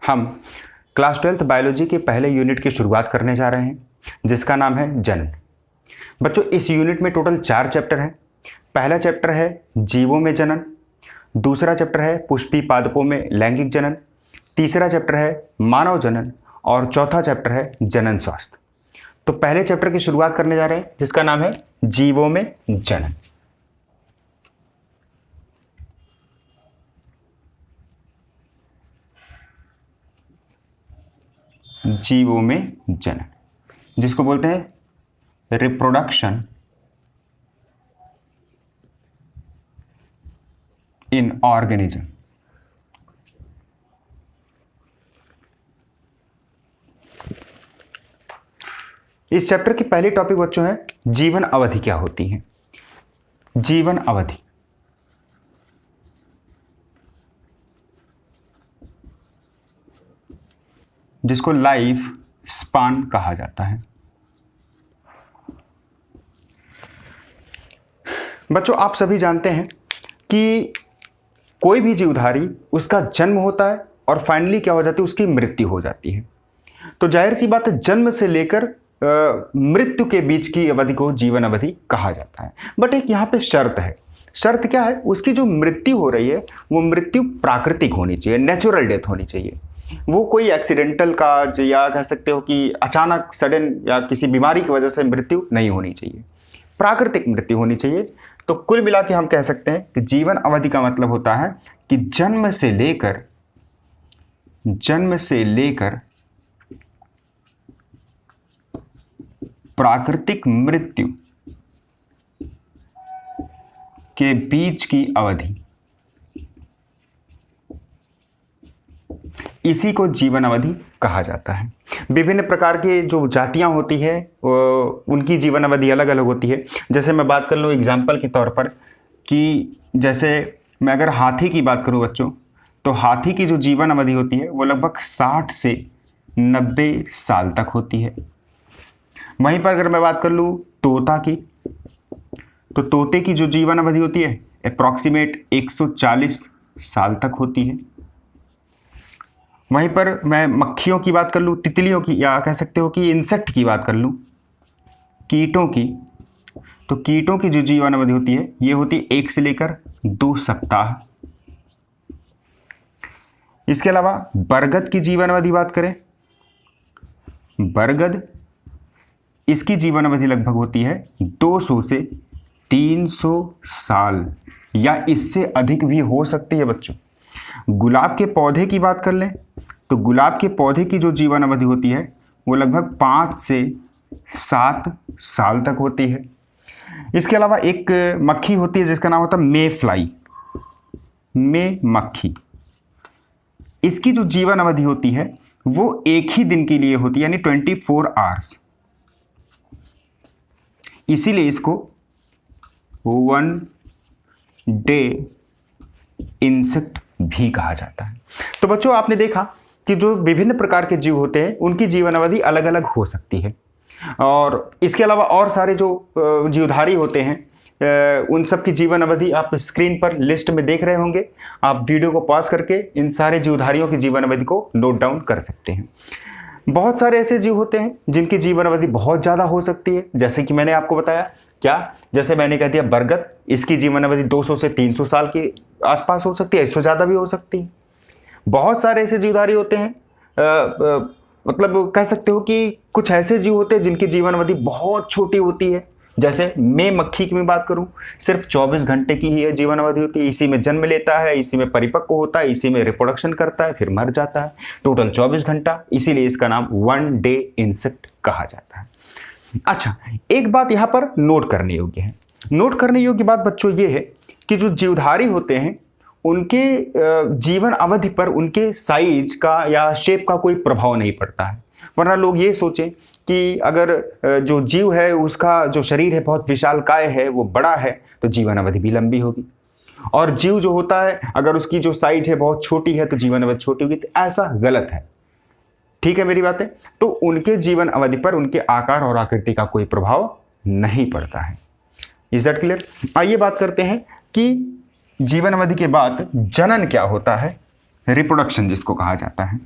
हम class 12th biology के पहले यूनिट की शुरुआत करने जा रहे हैं, जिसका नाम है जन्म। बच्चों, इस यूनिट में टोटल 4 चैप्टर हैं। पहला चैप्टर है जीवों में जनन, दूसरा चैप्टर है पुष्पी पादपों में लैंगिक जनन, तीसरा चैप्टर है मानव जनन और चौथा चैप्टर है जनन स्वास्थ्य। तो पहले चैप्टर की शुरुआत करने जा रहे हैं, जिसका नाम है जीवों में जनन। जीवों में जनन, जिसको बोलते हैं रिप्रोडक्शन इन ऑर्गेनिज्म। इस चैप्टर की पहली टॉपिक बच्चों है जीवन अवधि क्या होती है। जीवन अवधि जिसको लाइफ स्पान कहा जाता है। बच्चों, आप सभी जानते हैं कि कोई भी जीवधारी, उसका जन्म होता है और फाइनली क्या हो जाती है, उसकी मृत्यु हो जाती है। तो जाहिर सी बात है, जन्म से लेकर मृत्यु के बीच की अवधि को जीवन अवधि कहा जाता है। बट एक यहाँ पे शर्त है। शर्त क्या है? उसकी जो मृत्यु हो रही है वो मृत्यु प्राकृतिक होनी चाहिए, नेचुरल डेथ होनी चाहिए। वो कोई एक्सीडेंटल काज या कह सकते हो कि अचानक सडन या किसी बीमारी की वजह से मृत्यु नहीं होनी चाहिए, प्राकृतिक मृत्यु होनी चाहिए। तो कुल मिला के हम कह सकते हैं कि जीवन अवधि का मतलब होता है कि जन्म से लेकर प्राकृतिक मृत्यु के बीच की अवधि, इसी को जीवन अवधि कहा जाता है। विभिन्न प्रकार के जो जातियां होती है उनकी जीवन अवधि अलग अलग होती है। जैसे मैं बात कर लूँ एग्जाम्पल के तौर पर कि जैसे मैं अगर हाथी की बात करूं बच्चों, तो हाथी की जो जीवन अवधि होती है वो लगभग 60 से 90 साल तक होती है। वहीं पर अगर मैं बात कर लूँ तोता की, तो तोते की जो जीवन अवधि होती है अप्रॉक्सीमेट 140 साल तक होती है। वहीं पर मैं मक्खियों की बात कर लूँ, तितलियों की, या कह सकते हो कि इंसेक्ट की बात कर लूँ, कीटों की, तो कीटों की जो जीवन अवधि होती है ये होती है 1 से लेकर 2 सप्ताह। इसके अलावा बरगद की जीवन अवधि बात करें, बरगद, इसकी जीवन अवधि लगभग होती है 200 से 300 साल या इससे अधिक भी हो सकती है बच्चों। गुलाब के पौधे की बात कर लें, तो गुलाब के पौधे की जो जीवन अवधि होती है वो लगभग 5 से 7 साल तक होती है। इसके अलावा एक मक्खी होती है जिसका नाम होता है मे फ्लाई, मे मक्खी, इसकी जो जीवन अवधि होती है वो एक ही दिन के लिए होती है, यानी 24 आवर्स। इसीलिए इसको 1 डे इंसेक्ट भी कहा जाता है। तो बच्चों, आपने देखा कि जो विभिन्न प्रकार के जीव होते हैं उनकी जीवन अवधि अलग अलग हो सकती है। और इसके अलावा और सारे जो जीवधारी होते हैं उन सब की जीवन अवधि आप स्क्रीन पर लिस्ट में देख रहे होंगे। आप वीडियो को पॉज करके इन सारे जीवधारियों की जीवन अवधि को नोट डाउन कर सकते हैं। बहुत सारे ऐसे जीव होते हैं जिनकी जीवन अवधि बहुत ज़्यादा हो सकती है, जैसे कि मैंने आपको बताया। क्या? जैसे मैंने कह दिया बरगद, इसकी जीवन अवधि 200 से 300 साल के आसपास हो सकती है, इससे ज़्यादा भी हो सकती है। बहुत सारे ऐसे जीवधारी होते हैं, मतलब कह सकते हो कि कुछ ऐसे जीव होते हैं जिनकी जीवन अवधि बहुत छोटी होती है। जैसे मैं मक्खी की मैं बात करूं, सिर्फ 24 घंटे की ही जीवन अवधि होती है। इसी में जन्म लेता है, इसी में परिपक्व होता है, इसी में रिप्रोडक्शन करता है, फिर मर जाता है। टोटल 24 घंटा, इसीलिए इसका नाम 1 डे इंसेक्ट कहा जाता है। अच्छा, एक बात यहाँ पर नोट करने योग्य है। नोट करने योग्य बात बच्चों ये है कि जो जीवधारी होते हैं उनके जीवन अवधि पर उनके साइज का या शेप का कोई प्रभाव नहीं पड़ता है। वरना लोग ये सोचें कि अगर जो जीव है उसका जो शरीर है बहुत विशालकाय है, वो बड़ा है, तो जीवन अवधि भी लंबी होगी। और जीव जो होता है अगर उसकी जो साइज है बहुत छोटी है तो जीवन अवधि छोटी होगी। तो ऐसा गलत है। ठीक है मेरी बातें? तो उनके जीवन अवधि पर उनके आकार और आकृति का कोई प्रभाव नहीं पड़ता है। Is that clear? आइए बात करते हैं कि जीवन अवधि के बाद जनन क्या होता है, रिप्रोडक्शन जिसको कहा जाता है।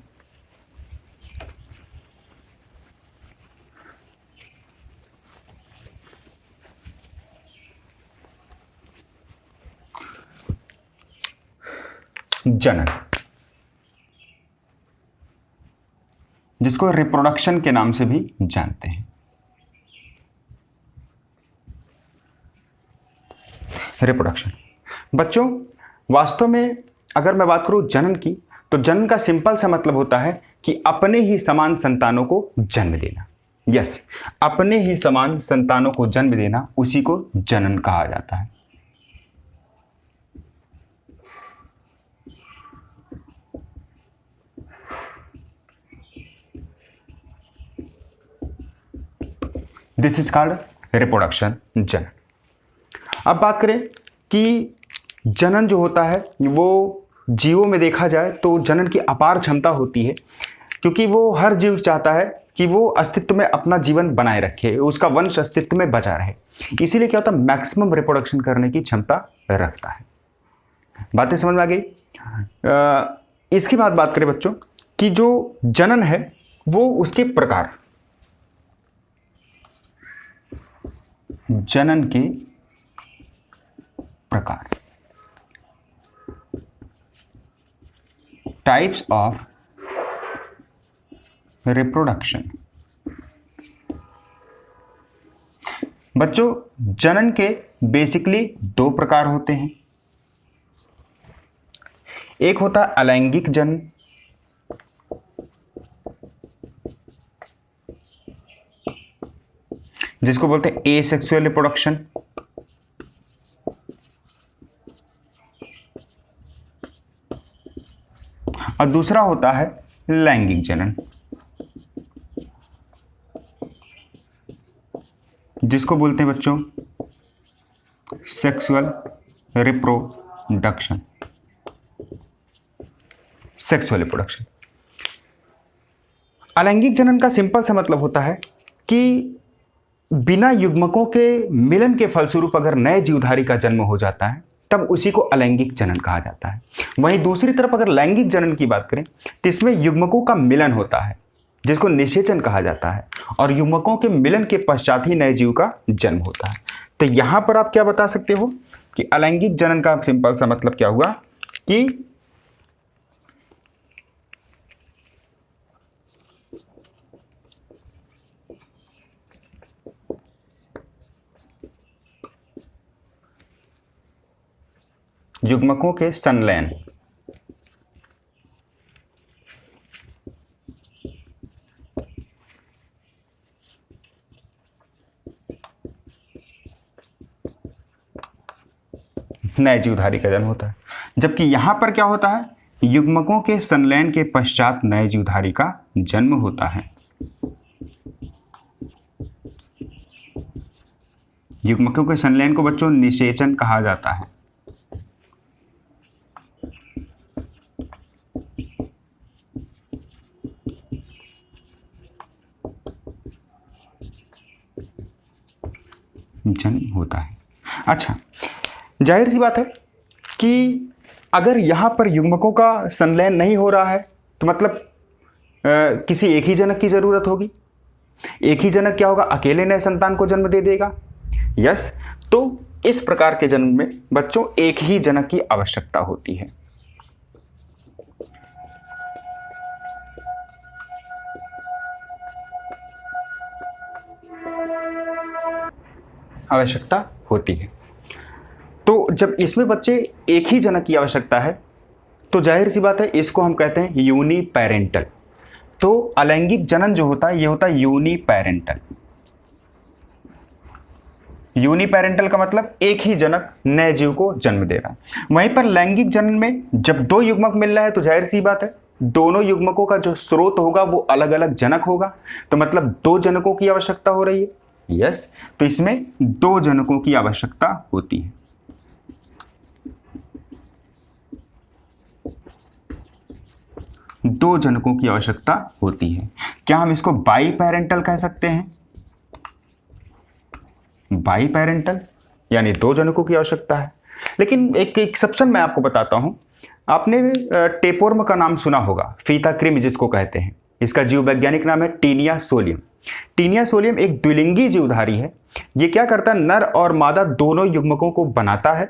जनन, जिसको रिप्रोडक्शन के नाम से भी जानते हैं। रिप्रोडक्शन बच्चों, वास्तव में अगर मैं बात करूं जनन की, तो जनन का सिंपल सा मतलब होता है कि अपने ही समान संतानों को जन्म देना। यस, अपने ही समान संतानों को जन्म देना, उसी को जनन कहा जाता है। दिस इज कॉल्ड रिप्रोडक्शन, जनन। अब बात करें कि जनन जो होता है वो जीवों में देखा जाए तो जनन की अपार क्षमता होती है, क्योंकि वो हर जीव चाहता है कि वो अस्तित्व में अपना जीवन बनाए रखे, उसका वंश अस्तित्व में बचा रहे। इसीलिए क्या होता है, मैक्सिमम रिप्रोडक्शन करने की क्षमता रखता है। बातें समझ में आ गई। इसके बाद बात करें बच्चों कि जो जनन है वो उसके प्रकार, जनन के प्रकार, टाइप्स ऑफ रिप्रोडक्शन। बच्चों, जनन के बेसिकली दो प्रकार होते हैं। एक होता है अलैंगिक जनन, जिसको बोलते हैं एसेक्सुअल रिप्रोडक्शन, और दूसरा होता है लैंगिक जनन, जिसको बोलते हैं बच्चों सेक्सुअल रिप्रोडक्शन। सेक्सुअल रिप्रोडक्शन, अलैंगिक जनन का सिंपल सा मतलब होता है कि बिना युग्मकों के मिलन के फलस्वरूप अगर नए जीवधारी का जन्म हो जाता है तब उसी को अलैंगिक जनन कहा जाता है। वहीं दूसरी तरफ अगर लैंगिक जनन की बात करें तो इसमें युग्मकों का मिलन होता है, जिसको निषेचन कहा जाता है, और युग्मकों के मिलन के पश्चात ही नए जीव का जन्म होता है। तो यहां पर आप क्या बता सकते हो कि अलैंगिक जनन का सिंपल सा मतलब क्या हुआ कि युग्मकों के संलयन, नए जीवधारी का जन्म होता है। जबकि यहां पर क्या होता है, युग्मकों के संलयन के पश्चात नए जीवधारी का जन्म होता है। युग्मकों के संलयन को बच्चों निषेचन कहा जाता है। जन्म होता है। अच्छा, जाहिर सी बात है कि अगर यहाँ पर युग्मकों का संलयन नहीं हो रहा है तो मतलब किसी एक ही जनक की जरूरत होगी। एक ही जनक क्या होगा, अकेले नए संतान को जन्म दे देगा। यस, तो इस प्रकार के जन्म में बच्चों एक ही जनक की आवश्यकता होती है। आवश्यकता होती है। तो जब इसमें बच्चे एक ही जनक की आवश्यकता है तो जाहिर सी बात है इसको हम कहते हैं यूनिपेरेंटल। तो अलैंगिक जनन जो होता है ये होता है यूनिपेरेंटल। यूनिपेरेंटल का मतलब एक ही जनक नए जीव को जन्म दे रहा है। वहीं पर लैंगिक जनन में जब दो युग्मक मिल रहा है तो जाहिर सी बात है दोनों युग्मकों का जो स्रोत होगा वो अलग अलग जनक होगा, तो मतलब दो जनकों की आवश्यकता हो रही है। यस, तो इसमें दो जनकों की आवश्यकता होती है। दो जनकों की आवश्यकता होती है। क्या हम इसको बाई पेरेंटल कह सकते हैं? बाई पेरेंटल यानी दो जनकों की आवश्यकता है। लेकिन एक एक्सेप्शन मैं आपको बताता हूं। आपने टेपवर्म का नाम सुना होगा, फीता कृमि जिसको कहते हैं। इसका जीव वैज्ञानिक नाम है टीनिया सोलियम। टीनिया सोलियम एक द्विलिंगी जीवधारी है। ये क्या करता है, नर और मादा दोनों युग्मकों को बनाता है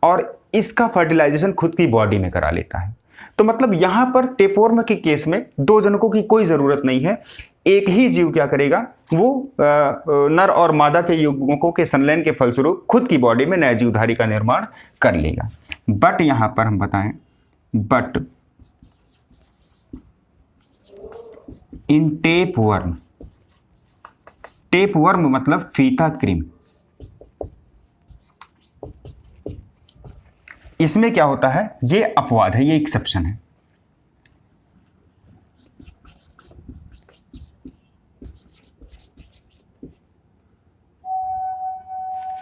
और इसका फर्टिलाइजेशन खुद की बॉडी में करा लेता है। तो मतलब यहां पर टेपवर्म के केस में दो जनकों की कोई जरूरत नहीं है, एक ही जीव क्या करेगा, वो नर और मादा के युग्मकों के संलयन के फलस्वरूप खुद की बॉडी में नए जीवधारी का निर्माण कर लेगा। बट यहां पर हम बताएं, बट इन टेपवर्म, टेपवर्म मतलब फीता कृमि, इसमें क्या होता है, ये अपवाद है, ये एक्सेप्शन है।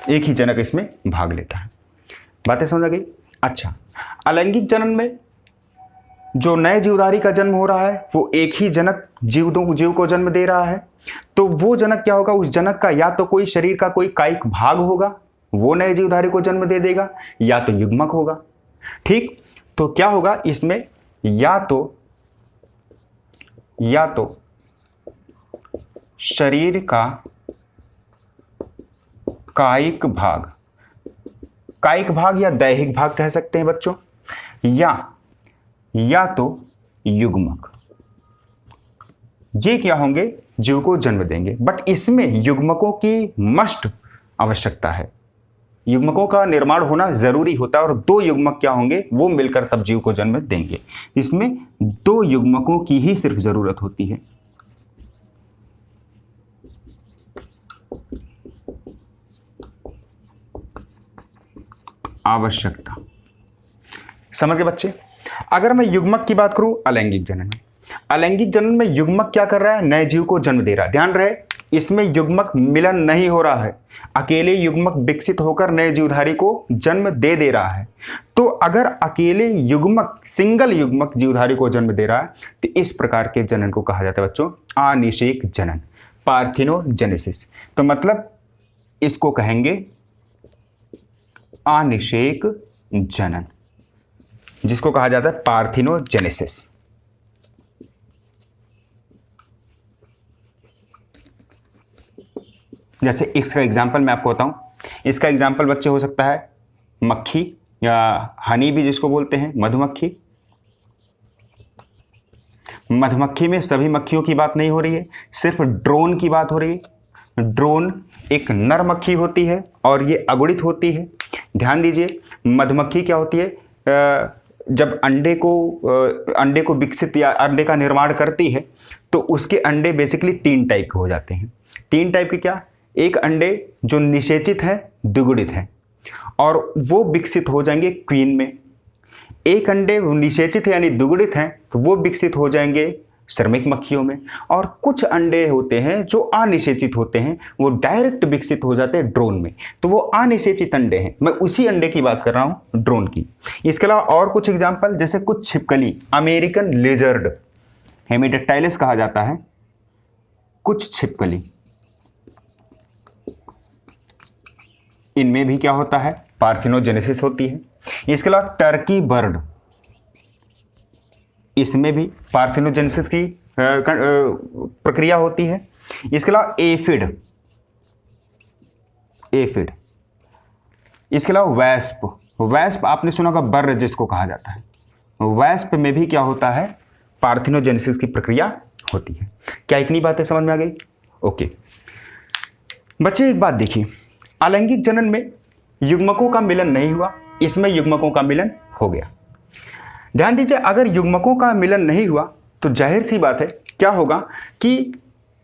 एक ही जनक इसमें भाग लेता है। बातें समझ आ गई? अच्छा, अलैंगिक जनन में जो नए जीवधारी का जन्म हो रहा है वो एक ही जनक जीव को जन्म दे रहा है, तो वो जनक क्या होगा, उस जनक का या तो कोई शरीर का कोई कायिक भाग होगा, वो नए जीवधारी को जन्म दे देगा, या तो युग्मक होगा। ठीक, तो क्या होगा इसमें, या तो शरीर का कायिक भाग या दैहिक भाग कह सकते हैं बच्चों, या तो युग्मक, ये क्या होंगे, जीव को जन्म देंगे। बट इसमें युग्मकों की मस्ट आवश्यकता है, युग्मकों का निर्माण होना जरूरी होता है, और दो युग्मक क्या होंगे, वो मिलकर तब जीव को जन्म देंगे। इसमें दो युग्मकों की ही सिर्फ जरूरत होती है। आवश्यकता, समझ गए बच्चे? अगर मैं युग्मक की बात करूं, अलैंगिक जनन में, अलैंगिक जनन में युग्मक क्या कर रहा है, नए जीव को जन्म दे रहा है। ध्यान रहे, इसमें युग्मक मिलन नहीं हो रहा है, अकेले युग्मक विकसित होकर नए जीवधारी को जन्म दे रहा है। तो अगर अकेले युग्मक, सिंगल युग्मक जीवधारी को जन्म दे रहा है, तो इस प्रकार के जनन को कहा जाता है बच्चों अनिषेक जनन, पार्थिनोजेनेसिस। तो मतलब इसको कहेंगे अनिषेक जनन, जिसको कहा जाता है पार्थिनोजेनेसिस। जैसे इसका एग्जाम्पल मैं आपको बताऊं, इसका एग्जाम्पल बच्चे हो सकता है मक्खी या हनी भी जिसको बोलते हैं, मधुमक्खी। मधुमक्खी में सभी मक्खियों की बात नहीं हो रही है, सिर्फ ड्रोन की बात हो रही है। ड्रोन एक नर मक्खी होती है और ये अगुणित होती है। ध्यान दीजिए, मधुमक्खी क्या होती है, जब अंडे को विकसित या अंडे का निर्माण करती है तो उसके अंडे बेसिकली 3 टाइप के हो जाते हैं। 3 टाइप के क्या, एक अंडे जो निषेचित है, द्विगुणित है, और वो विकसित हो जाएंगे क्वीन में। एक अंडे निषेचित है यानी द्विगुणित हैं, तो वो विकसित हो जाएंगे श्रमिक मक्खियों में। और कुछ अंडे होते हैं जो अनिषेचित होते हैं, वो डायरेक्ट विकसित हो जाते हैं ड्रोन में, तो वो अनिषेचित अंडे हैं। मैं उसी अंडे की बात कर रहा हूँ, ड्रोन की। इसके अलावा और कुछ एग्जाम्पल, जैसे कुछ छिपकली, अमेरिकन लेजर्ड, हेमिडेक्टाइलिस कहा जाता है, कुछ छिपकली, इनमें भी क्या होता है, पार्थिनोजेनेसिस होती है। इसके अलावा टर्की बर्ड, इसमें भी पार्थिनोजेनेसिस की प्रक्रिया होती है। इसके अलावा एफिड, इसके अलावा वैस्प आपने सुना होगा, बर्ड जिसको कहा जाता है, वैस्प में भी क्या होता है, पार्थिनोजेनेसिस की प्रक्रिया होती है। क्या इतनी बातें समझ में आ गई? ओके बच्चे, एक बात देखिए, अलैंगिक जनन में युग्मकों का मिलन नहीं हुआ, इसमें युग्मकों का मिलन हो गया। ध्यान दीजिए, अगर युग्मकों का मिलन नहीं हुआ तो जाहिर सी बात है क्या होगा कि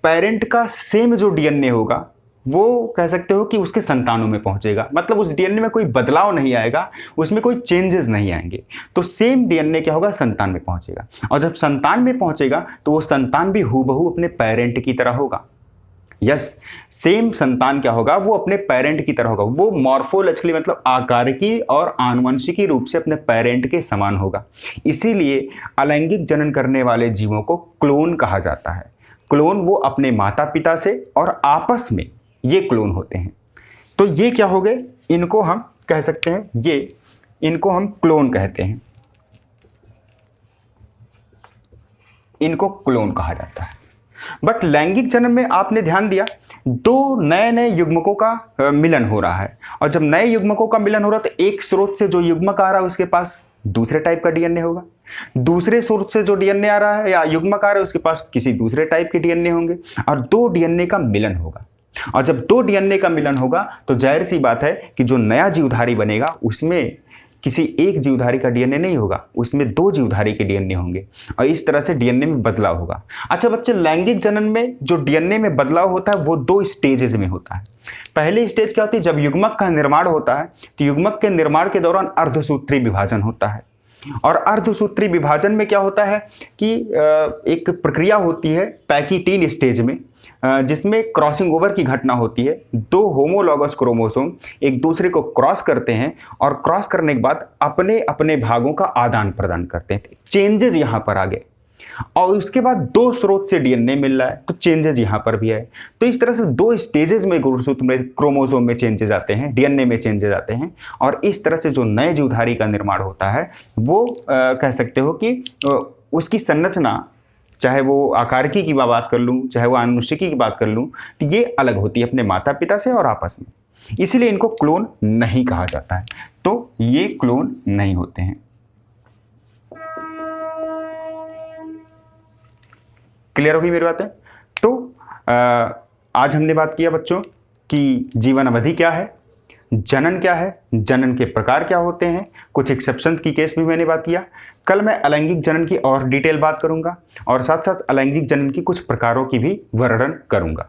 पेरेंट का सेम जो डीएनए होगा वो कह सकते हो कि उसके संतानों में पहुंचेगा। मतलब उस डीएनए में कोई बदलाव नहीं आएगा, उसमें कोई चेंजेस नहीं आएंगे, तो सेम डीएनए क्या होगा, संतान में पहुंचेगा। और जब संतान में पहुंचेगा तो वो संतान भी हूबहू अपने पेरेंट की तरह होगा। यस, सेम संतान क्या होगा, वो अपने पेरेंट की तरह होगा। वो मॉर्फोलॉजिकली मतलब आकारिकी और आनुवंशिकी रूप से अपने पेरेंट के समान होगा। इसीलिए अलैंगिक जनन करने वाले जीवों को क्लोन कहा जाता है। क्लोन वो अपने माता पिता से और आपस में ये क्लोन होते हैं। तो ये क्या हो गए, इनको हम कह सकते हैं, इनको हम क्लोन कहते हैं, इनको क्लोन कहा जाता है। बट लैंगिक जनन में आपने ध्यान दिया, 2 नए युग्मकों का मिलन हो रहा है, और जब नए युग्मकों का मिलन हो रहा है तो एक स्रोत से जो युग्मक आ रहा है उसके पास दूसरे टाइप का डीएनए होगा। दूसरे सोर्स से जो डीएनए आ रहा है या युग्मक आ रहा है उसके पास किसी दूसरे टाइप के डीएनए होंगे और दो डीएनए का मिलन होगा। और जब दो डीएनए का मिलन होगा तो जाहिर सी बात है कि जो नया जीवधारी बनेगा उसमें किसी एक जीवधारी का डीएनए नहीं होगा, उसमें दो जीवधारी के डीएनए होंगे और इस तरह से डीएनए में बदलाव होगा। अच्छा बच्चे, लैंगिक जनन में जो डीएनए में बदलाव होता है वो दो स्टेजेस में होता है। पहली स्टेज क्या होती है? जब युग्मक का निर्माण होता है तो युग्मक के निर्माण के दौरान अर्धसूत्री विभाजन होता है और अर्धसूत्री विभाजन में क्या होता है कि एक प्रक्रिया होती है पैकीटीन स्टेज में, जिसमें क्रॉसिंग ओवर की घटना होती है। दो होमोलॉगस क्रोमोसोम एक दूसरे को क्रॉस करते हैं और क्रॉस करने के बाद अपने अपने भागों का आदान प्रदान करते हैं। चेंजेस यहाँ पर आ गए और उसके बाद दो स्रोत से डीएनए मिल रहा है तो चेंजेस यहाँ पर भी आए। तो इस तरह से दो स्टेजेस में गुणसूत्र में क्रोमोसोम में चेंजेस आते हैं, डीएनए में चेंजेस आते हैं और इस तरह से जो नए जीवधारी का निर्माण होता है वो कह सकते हो कि उसकी संरचना, चाहे वो आकारिकी की बात कर लूँ चाहे वो आनुवंशिकी की बात कर लूँ, तो ये अलग होती है अपने माता पिता से और आपस में, इसलिए इनको क्लोन नहीं कहा जाता है। तो ये क्लोन नहीं होते हैं। क्लियर होगी मेरी बातें? तो आज हमने बात किया बच्चों कि जीवन अवधि क्या है, जनन क्या है, जनन के प्रकार क्या होते हैं, कुछ एक्सेप्शन की केस भी मैंने बात किया। कल मैं अलैंगिक जनन की और डिटेल बात करूंगा और साथ साथ अलैंगिक जनन की कुछ प्रकारों की भी वर्णन करूंगा।